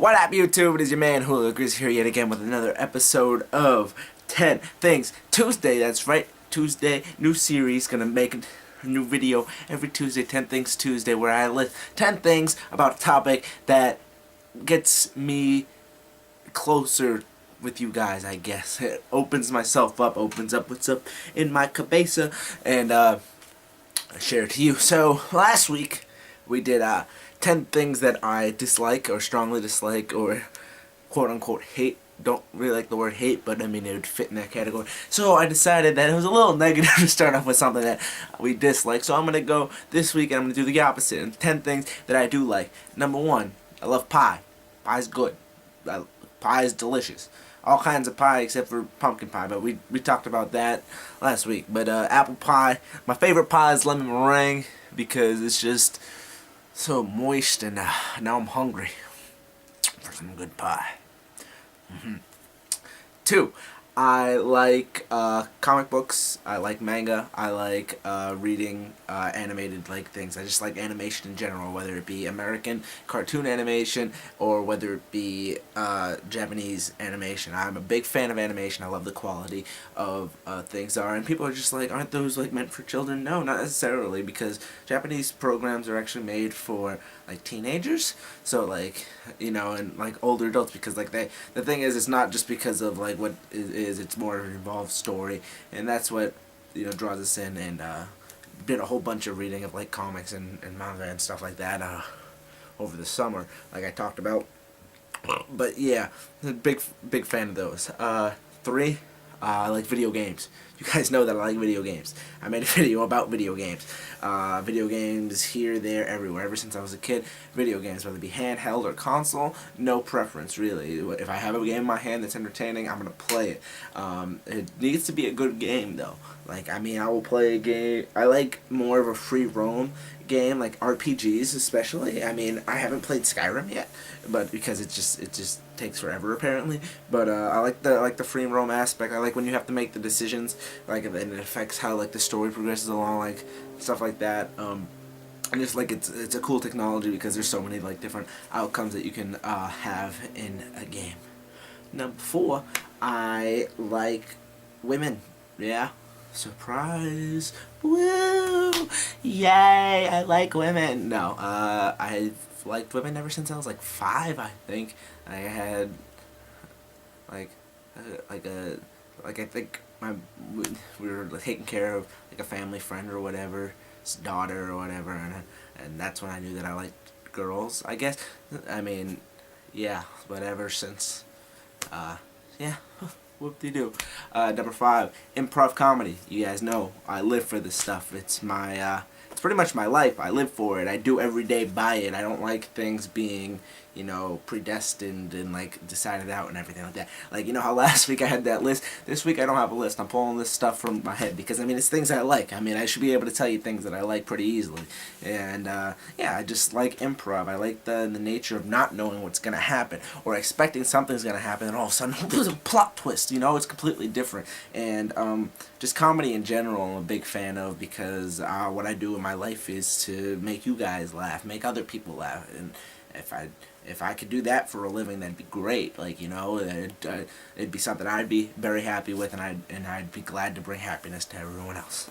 What up, YouTube? It is your man Julio here yet again with another episode of 10 Things Tuesday. That's right, Tuesday, new series. Gonna make a new video every Tuesday, 10 Things Tuesday, where I list 10 things about a topic that gets me closer with you guys, I guess. It opens myself up, opens up what's up in my cabeza, and I share it to you. So, last week, we did 10 things that I dislike or strongly dislike or quote-unquote hate. Don't really like the word hate, but I mean it would fit in that category. So I decided that it was a little negative to start off with something that we dislike. So I'm going to go this week and I'm going to do the opposite. And 10 things that I do like. Number 1, I love pie. Pie's good. Pie is delicious. All kinds of pie except for pumpkin pie, but we talked about that last week. But apple pie, my favorite pie is lemon meringue because it's just so moist, and now I'm hungry for some good pie. 2, I like comic books. I like manga. I like reading animated things. I just like animation in general, whether it be American cartoon animation or whether it be Japanese animation. I'm a big fan of animation. I love the quality of things are, and people are just like, aren't those meant for children? No, not necessarily, because Japanese programs are actually made for teenagers, so and older adults, because the thing is, it's not just because of what it's more of an involved story, and that's what draws us in. And did a whole bunch of reading of comics and manga and stuff like that over the summer, like I talked about. But yeah, big fan of those. 3, I like video games. You guys know that I like video games. I made a video about video games. Video games here, there, everywhere. Ever since I was a kid, video games, whether it be handheld or console, no preference, really. If I have a game in my hand that's entertaining, I'm going to play it. It needs to be a good game, though. I will play a game. I like more of a free roam game, like RPGs especially. I haven't played Skyrim yet, but because it just takes forever apparently. But I like the free roam aspect. I like when you have to make the decisions, and it affects how the story progresses along, stuff like that. And just it's a cool technology because there's so many different outcomes that you can have in a game. Number 4, I like women. Yeah. Surprise! Woo! Yay! I like women. No, I've liked women ever since I was 5. I think I had I think we were taking care of a family friend or whatever, his daughter or whatever, and that's when I knew that I liked girls, I guess. Yeah, but ever since, yeah. Whoop-de-doo. Number 5, improv comedy. You guys know I live for this stuff. It's it's pretty much my life. I live for it. I do every day by it. I don't like things being, predestined and decided out and everything like that. How last week I had that list. This week I don't have a list. I'm pulling this stuff from my head because it's things I like. I should be able to tell you things that I like pretty easily. And yeah, I just like improv. I like the nature of not knowing what's gonna happen or expecting something's gonna happen, and all of a sudden there's a plot twist. It's completely different. And just comedy in general, I'm a big fan of, because what I do in my life is to make you guys laugh, make other people laugh, and if I could do that for a living, that'd be great. It'd be something I'd be very happy with, and I'd be glad to bring happiness to everyone else.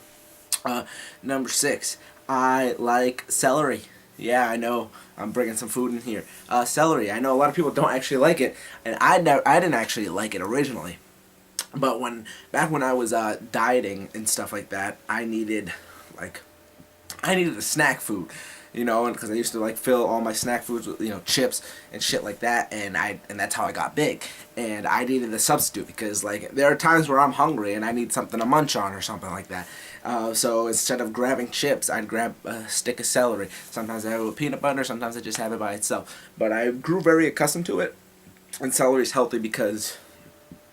Number 6, I like celery. Yeah, I know I'm bringing some food in here. Celery. I know a lot of people don't actually like it, and I didn't actually like it originally. But back when I was dieting and stuff like that, I needed a snack food. Because I used to fill all my snack foods with chips and shit like that, and that's how I got big. And I needed a substitute because there are times where I'm hungry and I need something to munch on or something like that. So instead of grabbing chips, I'd grab a stick of celery. Sometimes I have it with peanut butter, sometimes I just have it by itself. But I grew very accustomed to it, and celery is healthy because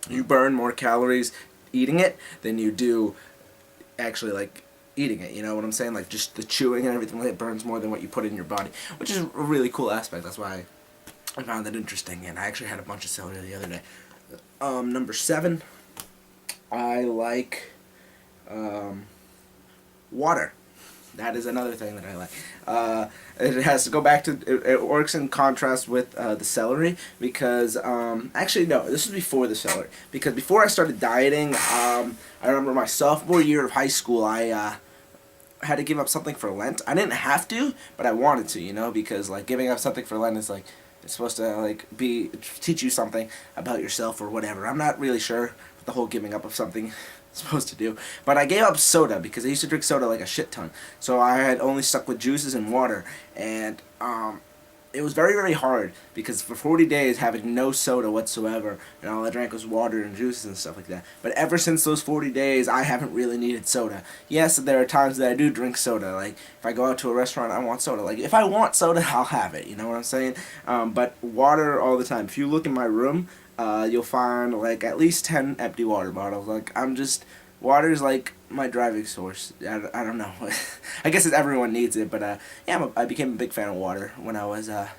you burn more calories eating it than you do actually eating it, you know what I'm saying? Just the chewing and everything, it burns more than what you put in your body, which is a really cool aspect. That's why I found that interesting, and I actually had a bunch of celery the other day. Number 7, I like water. That is another thing that I like. It has to go back to, it works in contrast with the celery because, actually no, this was before the celery. Because before I started dieting, I remember my sophomore year of high school, I had to give up something for Lent. I didn't have to, but I wanted to, you know, because like giving up something for Lent is like, it's supposed to like teach you something about yourself or whatever. I'm not really sure what the whole giving up of something is supposed to do. But I gave up soda because I used to drink soda like a shit ton. So I had only stuck with juices and water, and it was very, very hard because for 40 days having no soda whatsoever, and all I drank was water and juices and stuff like that. But ever since those 40 days, I haven't really needed soda. Yes, there are times that I do drink soda. Like, if I go out to a restaurant, I want soda. Like, if I want soda, I'll have it. You know what I'm saying? But water all the time. If you look in my room, you'll find, like, at least 10 empty water bottles. Like, water's like my driving source. I don't know. I guess everyone needs it, but yeah, I became a big fan of water when I was a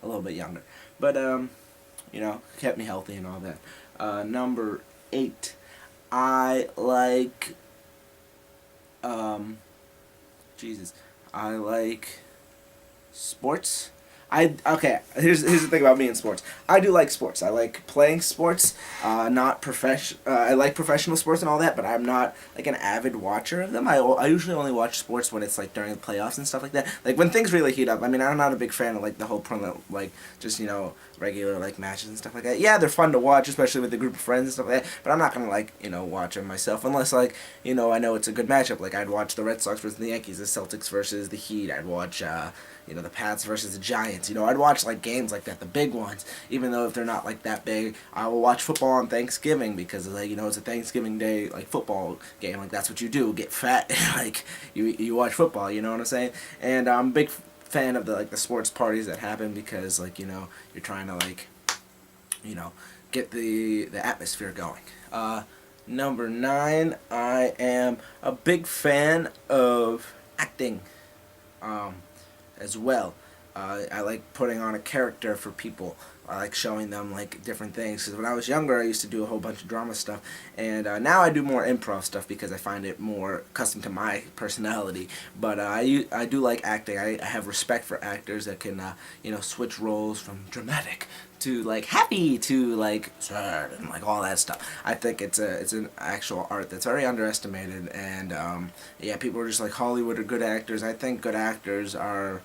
little bit younger. But you know, kept me healthy and all that. Number 8, I like Jesus, I like sports. Okay, here's the thing about me in sports. I do like sports. I like playing sports. Not I like professional sports and all that, but I'm not like an avid watcher of them. I usually only watch sports when it's like during the playoffs and stuff like that. Like when things really heat up. I mean, I'm not a big fan of like the whole like just, you know, regular like matches and stuff like that. Yeah, they're fun to watch, especially with a group of friends and stuff like that. But I'm not gonna like, you know, watch them myself unless like, you know, I know it's a good matchup. Like I'd watch the Red Sox versus the Yankees, the Celtics versus the Heat. I'd watch you know, the Pats versus the Giants. You know, I'd watch like games like that, the big ones, even though if they're not like that big. I will watch football on Thanksgiving because like, you know, it's a Thanksgiving Day like football game. Like that's what you do, get fat. Like you watch football. You know what I'm saying? And I'm a big fan of the like the sports parties that happen because like, you know, you're trying to like, you know, get the atmosphere going. Number 9, I am a big fan of acting. As well. I like putting on a character for people. I like showing them like different things. Because when I was younger, I used to do a whole bunch of drama stuff, and now I do more improv stuff because I find it more custom to my personality. But I do like acting. I have respect for actors that can you know, switch roles from dramatic to like happy to like sad and like all that stuff. I think it's an actual art that's very underestimated, and yeah, people are just like Hollywood are good actors. I think good actors are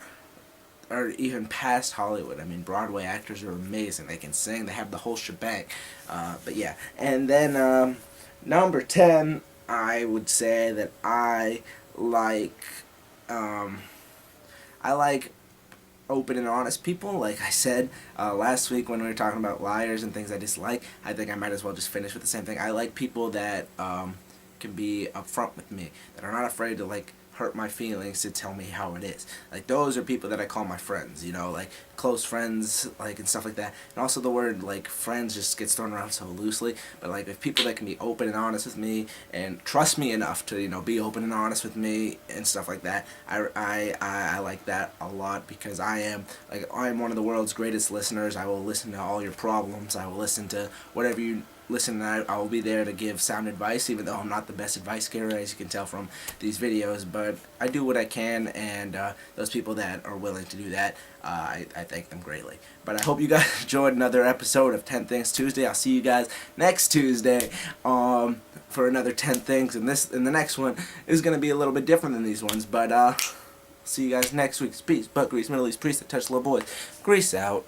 even past Hollywood. I mean, Broadway actors are amazing. They can sing. They have the whole shebang. But yeah, and then number 10, I would say that I like open and honest people. Like I said last week when we were talking about liars and things I dislike, I think I might as well just finish with the same thing. I like people that can be upfront with me, that are not afraid to like hurt my feelings to tell me how it is. Like those are people that I call my friends, you know, like close friends, like and stuff like that. And also the word like friends just gets thrown around so loosely, but like if people that can be open and honest with me and trust me enough to, you know, be open and honest with me and stuff like that, I like that a lot because I am one of the world's greatest listeners. I will listen to all your problems. I will listen to whatever you listen, I will be there to give sound advice, even though I'm not the best advice giver, as you can tell from these videos, but I do what I can, and those people that are willing to do that, I thank them greatly. But I hope you guys enjoyed another episode of 10 Things Tuesday. I'll see you guys next Tuesday for another 10 things, and the next one is going to be a little bit different than these ones, but see you guys next week. Peace, butt grease, Middle East priest that touch little boys. Grease out.